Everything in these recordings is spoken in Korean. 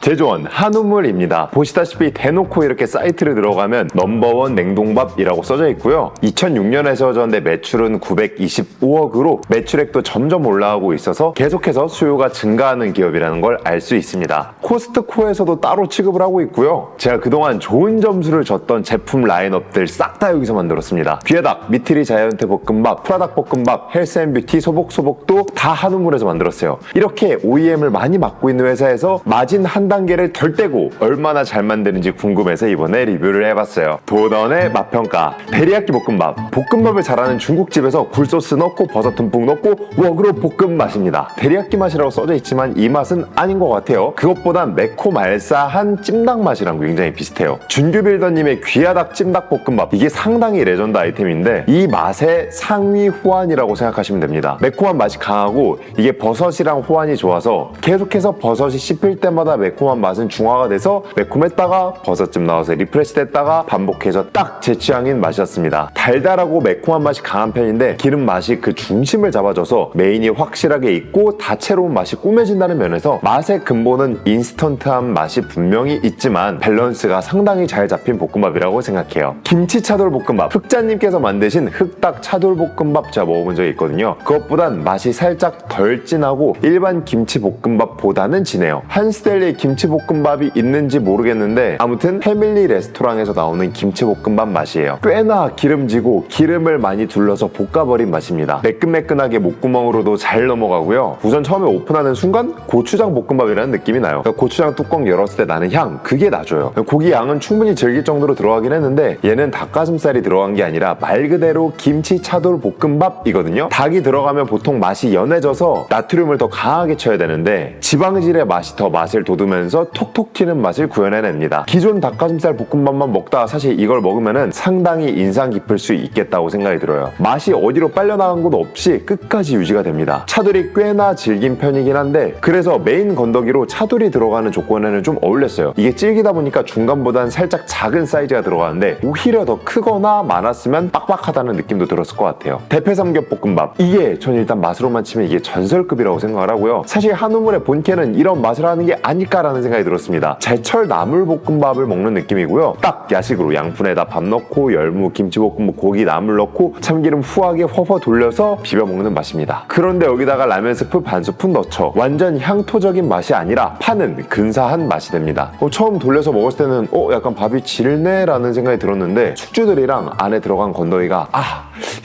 제조원 한우물입니다. 보시다시피 대놓고 이렇게 사이트를 들어가면 넘버원 냉동밥이라고 써져 있고요. 2006년에 세워졌는데 매출은 925억으로 매출액도 점점 올라가고 있어서 계속해서 수요가 증가하는 기업이라는 걸 알 수 있습니다. 코스트코에서도 따로 취급을 하고 있고요. 제가 그동안 좋은 점수를 줬던 제품 라인업들 싹 다 여기서 만들었습니다. 귀하닭, 미트리 자이언트 볶음밥, 프라닭 볶음밥, 헬스앤뷰티 소복소복도 다 한우물에서 만들었어요. 이렇게 OEM을 많이 맡고 있는 회사에서 마진 한 단계를 덜 떼고 얼마나 잘 만드는지 궁금해서 이번에 리뷰를 해봤어요. 도던의 맛평가. 데리야끼 볶음밥. 볶음밥을 잘하는 중국집에서 굴소스 넣고 버섯 듬뿍 넣고 웍으로 볶음 맛입니다. 데리야끼 맛이라고 써져 있지만 이 맛은 아닌 것 같아요. 그것보단 매콤 알싸한 찜닭 맛이랑 굉장히 비슷해요. 준규빌더님의 귀하닭 찜닭 볶음밥. 이게 상당히 레전드 아이템인데 이 맛의 상위 호환이라고 생각하시면 됩니다. 매콤한 맛이 강하고 이게 버섯이랑 호환이 좋아서 계속해서 버섯이 씹힐 때마다 매콤한 맛은 중화가 돼서 매콤했다가 버섯쯤 나와서 리프레시 됐다가 반복해서 딱 제 취향인 맛이었습니다. 달달하고 매콤한 맛이 강한 편인데 기름 맛이 그 중심을 잡아줘서 메인이 확실하게 있고 다채로운 맛이 꾸며진다는 면에서 맛의 근본은 인스턴트한 맛이 분명히 있지만 밸런스가 상당히 잘 잡힌 볶음밥이라고 생각해요. 김치 차돌볶음밥. 흑자님께서 만드신 흑닭 차돌볶음밥 제가 먹어본 적이 있거든요. 그것보단 맛이 살짝 덜 진하고 일반 김치볶음밥보다는 진해요. 한스텔리의 김치볶음밥이 있는지 모르겠는데 아무튼 패밀리 레스토랑에서 나오는 김치볶음밥 맛이에요. 꽤나 기름지고 기름을 많이 둘러서 볶아버린 맛입니다. 매끈매끈하게 목구멍으로도 잘 넘어가고요. 우선 처음에 오픈하는 순간 고추장 볶음밥이라는 느낌이 나요. 그러니까 고추장 뚜껑 열었을 때 나는 향, 그게 나줘요. 고기 양은 충분히 즐길 정도로 들어가긴 했는데 얘는 닭가슴살이 들어간 게 아니라 말 그대로 김치 차돌 볶음밥이거든요. 닭이 들어가면 보통 맛이 연해져서 나트륨을 더 강하게 쳐야 되는데 지방질의 맛이 더 맛을 돋우면서 톡톡 튀는 맛을 구현해냅니다. 기존 닭가슴살 볶음밥만 먹다가 사실 이걸 먹으면은 상당히 인상 깊을 수 있겠다고 생각이 들어요. 맛이 어디로 빨려나간 것 없이 끝까지 유지가 됩니다. 차돌이 꽤나 질긴 편이긴 한데 그래서 메인 건더기로 차돌이 들어가는 조건에는 좀 어울렸어요. 이게 질기다 보니까 중간보단 살짝 작은 사이즈가 들어가는데 오히려 더 크거나 많았으면 빡빡하다는 느낌도 들었을 것 같아요. 대패삼겹볶음밥. 이게 전 일단 맛으로만 치면 이게 전설급이라고 생각을 하고요. 사실 한우물의 본캐는 이런 맛을 하는 게 아닐까라는 생각이 들었습니다. 제철 나물볶음밥을 먹는 느낌이고요. 딱 야식으로 양푼에다 밥 넣고 열무, 김치볶음밥, 고기, 나물 넣고 참기름 후하게 허허 돌려서 비벼 먹는 맛입니다. 그런데 여기다가 라면 스프 반 스푼 넣죠. 완전 향토적인 맛이 아니라 파는 근사한 맛이 됩니다. 처음 돌려서 먹었을 때는 약간 밥이 질네 라는 생각이 들었는데 숙주들이랑 안에 들어간 건더기가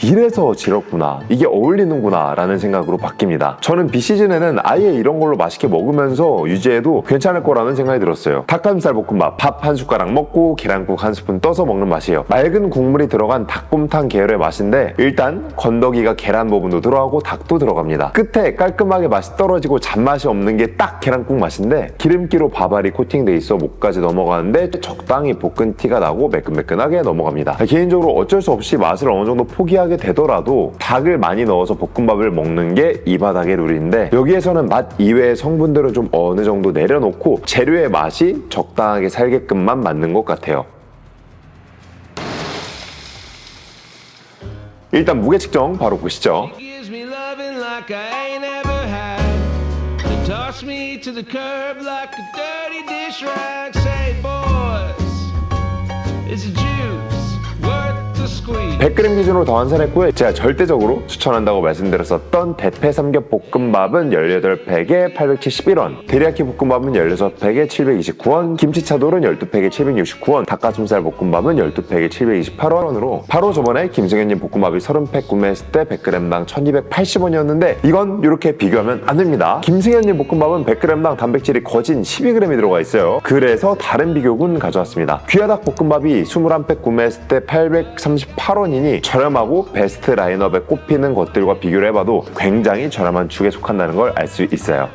이래서 질었구나, 이게 어울리는구나 라는 생각으로 바뀝니다. 저는 비시즌에는 아예 이런 걸로 맛있게 먹으면서 유지해도 괜찮을 거라는 생각이 들었어요. 닭가슴살 볶음밥. 밥 한 숟가락 먹고 계란국 한 스푼 떠서 먹는 맛이에요. 맑은 국물이 들어간 닭곰탕 계열의 맛인데 일단 건더기가 계란 부분도 들어가고 닭도 들어갑니다. 끝에 깔끔하게 맛이 떨어지고 잔맛이 없는 게 딱 계란국 맛인데 기름기로 밥알이 코팅돼 있어 목까지 넘어가는데 적당히 볶은 티가 나고 매끈매끈하게 넘어갑니다. 개인적으로 어쩔 수 없이 맛을 어느 정도 포기하게 되더라도 닭을 많이 넣어서 볶음밥을 먹는 게 이 바닥의 룰인데 여기에서는 맛 이외의 성분들을 좀 어느 정도 내려놓고 재료의 맛이 적당하게 살게끔만 만든 것 같아요. 일단 무게 측정 바로 보시죠. Toss me to the curb like a dirty dish rag. Say, boys, it's a juice worth the squeeze. 100g 기준으로 더 환산했고요. 제가 절대적으로 추천한다고 말씀드렸었던 대패 삼겹볶음밥은 18팩에 871원, 데리야끼 볶음밥은 16팩에 729원, 김치차돌은 12팩에 769원, 닭가슴살 볶음밥은 12팩에 728원으로 바로 저번에 김승현님 볶음밥이 30팩 구매했을 때 100g당 1280원이었는데 이건 이렇게 비교하면 안 됩니다. 김승현님 볶음밥은 100g당 단백질이 거진 12g이 들어가 있어요. 그래서 다른 비교군 가져왔습니다. 귀하닭 볶음밥이 21팩 구매했을 때 838원이니 저렴하고 베스트 라인업에 꼽히는 것들과 비교를 해봐도 굉장히 저렴한 축에 속한다는 걸 알 수 있어요.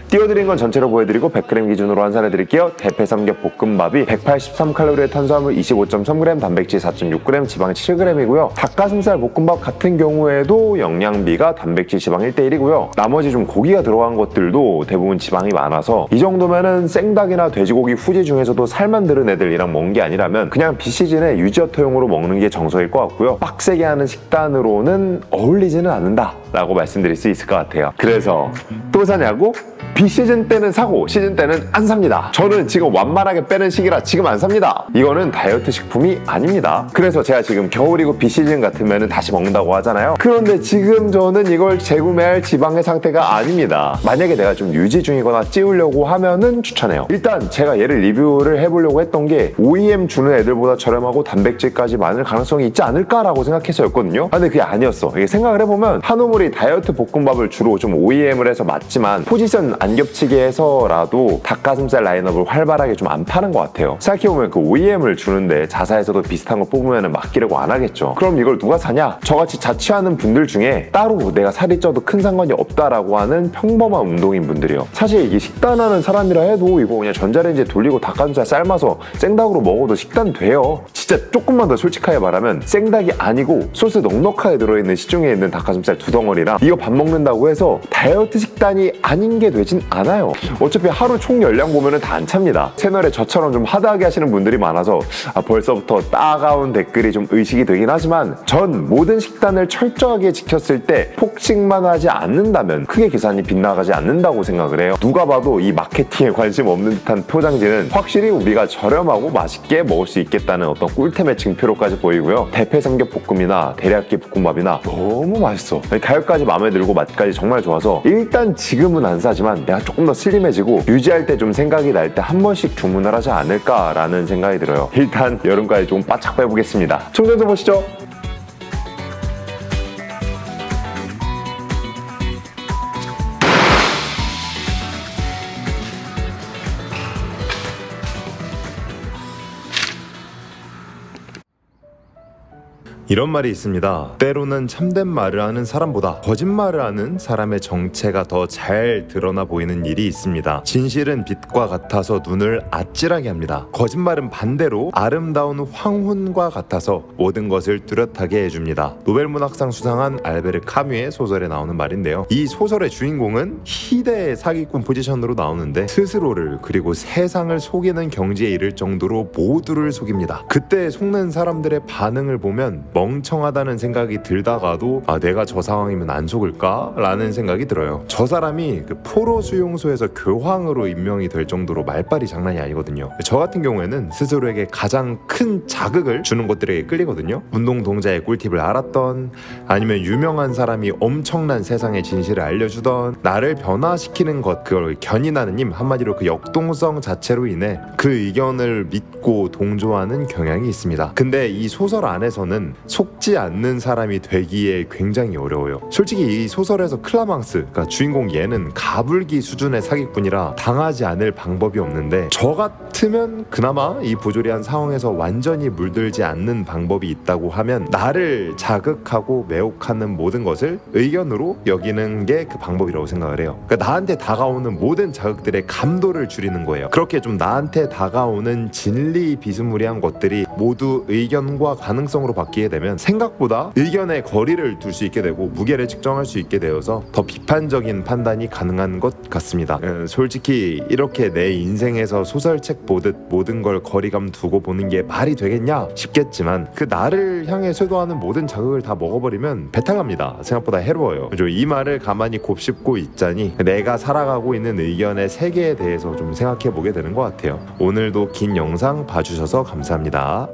띄워드린 건 전체로 보여드리고 100g 기준으로 환산해드릴게요. 대패 삼겹볶음밥이 183칼로리의 탄수화물 25.3g, 단백질 4.6g, 지방 7g이고요. 닭가슴살 볶음밥 같은 경우에도 영양비가 단백질 지방 1:1이고요. 나머지 좀 고기가 들어간 것들도 대부분 지방이 많아서 이 정도면은 생닭이나 돼지고기 후지 중에서도 살만 들은 애들이랑 먹는 게 아니라면 그냥 비시즌에 유지어터용으로 먹는 게 정석일 것 같고요. 빡세게 하는 식단으로는 어울리지는 않는다 라고 말씀드릴 수 있을 것 같아요. 그래서 또 사냐고? 비시즌 때는 사고 시즌 때는 안 삽니다. 저는 지금 완만하게 빼는 시기라 지금 안 삽니다. 이거는 다이어트 식품이 아닙니다. 그래서 제가 지금 겨울이고 비시즌 같으면 다시 먹는다고 하잖아요. 그런데 지금 저는 이걸 재구매할 지방의 상태가 아닙니다. 만약에 내가 좀 유지 중이거나 찌우려고 하면은 추천해요. 일단 제가 얘를 리뷰를 해보려고 했던 게 OEM 주는 애들보다 저렴하고 단백질까지 많을 가능성이 있지 않을까라고 생각해서였거든요. 근데 그게 아니었어. 이게 생각을 해보면 한우물이 다이어트 볶음밥을 주로 좀 OEM을 해서 맞지만 포지션 안 겹치게 해서라도 닭가슴살 라인업을 활발하게 좀 안 파는 것 같아요. 생각해보면 그 OEM을 주는데 자사에서도 비슷한 거 뽑으면 맡기려고 안 하겠죠. 그럼 이걸 누가 사냐? 저같이 자취하는 분들 중에 따로 내가 살이 쪄도 큰 상관이 없다라고 하는 평범한 운동인 분들이요. 사실 이게 식단하는 사람이라 해도 이거 그냥 전자레인지에 돌리고 닭가슴살 삶아서 생닭으로 먹어도 식단 돼요. 진짜 조금만 더 솔직하게 말하면 생닭이 아니고 소스 넉넉하게 들어있는 시중에 있는 닭가슴살 2덩어리랑 이거 밥 먹는다고 해서 다이어트 식단이 아닌 게 되진 않아요. 어차피 하루 총 열량 보면은 다 안 찹니다. 채널에 저처럼 좀 하드하게 하시는 분들이 많아서 벌써부터 따가운 댓글이 좀 의식이 되긴 하지만 전 모든 식단을 철저하게 지켰을 때 폭식만 하지 않는다면 크게 계산이 빗나가지 않는다고 생각을 해요. 누가 봐도 이 마케팅에 관심 없는 듯한 포장지는 확실히 우리가 저렴하고 맛있게 먹을 수 있겠다는 어떤 꿀템의 증표로까지 보이고요. 대패 삼겹볶음이나 대략기 볶음밥이나 너무 맛있어. 가격까지 마음에 들고 맛까지 정말 좋아서 일단 지금은 안 사지만 내가 조금 더 슬림해지고 유지할 때 좀 생각이 날 때 한 번씩 주문을 하지 않을까라는 생각이 들어요. 일단 여름까지 좀 바짝 빼보겠습니다. 충전 좀 보시죠. 이런 말이 있습니다. 때로는 참된 말을 하는 사람보다 거짓말을 하는 사람의 정체가 더 잘 드러나 보이는 일이 있습니다. 진실은 빛과 같아서 눈을 아찔하게 합니다. 거짓말은 반대로 아름다운 황혼과 같아서 모든 것을 뚜렷하게 해줍니다. 노벨문학상 수상한 알베르 카뮈의 소설에 나오는 말인데요. 이 소설의 주인공은 희대의 사기꾼 포지션으로 나오는데 스스로를 그리고 세상을 속이는 경지에 이를 정도로 모두를 속입니다. 그때 속는 사람들의 반응을 보면 멍청하다는 생각이 들다가도 내가 저 상황이면 안 속을까? 라는 생각이 들어요. 저 사람이 그 포로 수용소에서 교황으로 임명이 될 정도로 말빨이 장난이 아니거든요. 저 같은 경우에는 스스로에게 가장 큰 자극을 주는 것들에게 끌리거든요. 운동 동작의 꿀팁을 알았던, 아니면 유명한 사람이 엄청난 세상의 진실을 알려주던, 나를 변화시키는 것, 그걸 견인하는 힘, 한마디로 그 역동성 자체로 인해 그 의견을 믿고 동조하는 경향이 있습니다. 근데 이 소설 안에서는 속지 않는 사람이 되기에 굉장히 어려워요. 솔직히 이 소설에서 클라망스, 그러니까 주인공 얘는 가불기 수준의 사기꾼이라 당하지 않을 방법이 없는데, 저 같으면 그나마 이 부조리한 상황에서 완전히 물들지 않는 방법이 있다고 하면 나를 자극하고 매혹하는 모든 것을 의견으로 여기는 게 그 방법이라고 생각을 해요. 그러니까 나한테 다가오는 모든 자극들의 감도를 줄이는 거예요. 그렇게 좀 나한테 다가오는 진리 비스무리한 것들이 모두 의견과 가능성으로 바뀌게 되면 생각보다 의견의 거리를 둘 수 있게 되고 무게를 측정할 수 있게 되어서 더 비판적인 판단이 가능한 것 같습니다. 솔직히 이렇게 내 인생에서 소설책 보듯 모든 걸 거리감 두고 보는 게 말이 되겠냐 싶겠지만, 그 나를 향해 쇄도하는 모든 자극을 다 먹어버리면 배탈 납니다. 생각보다 해로워요. 이 말을 가만히 곱씹고 있자니 내가 살아가고 있는 의견의 세계에 대해서 좀 생각해 보게 되는 것 같아요. 오늘도 긴 영상 봐주셔서 감사합니다.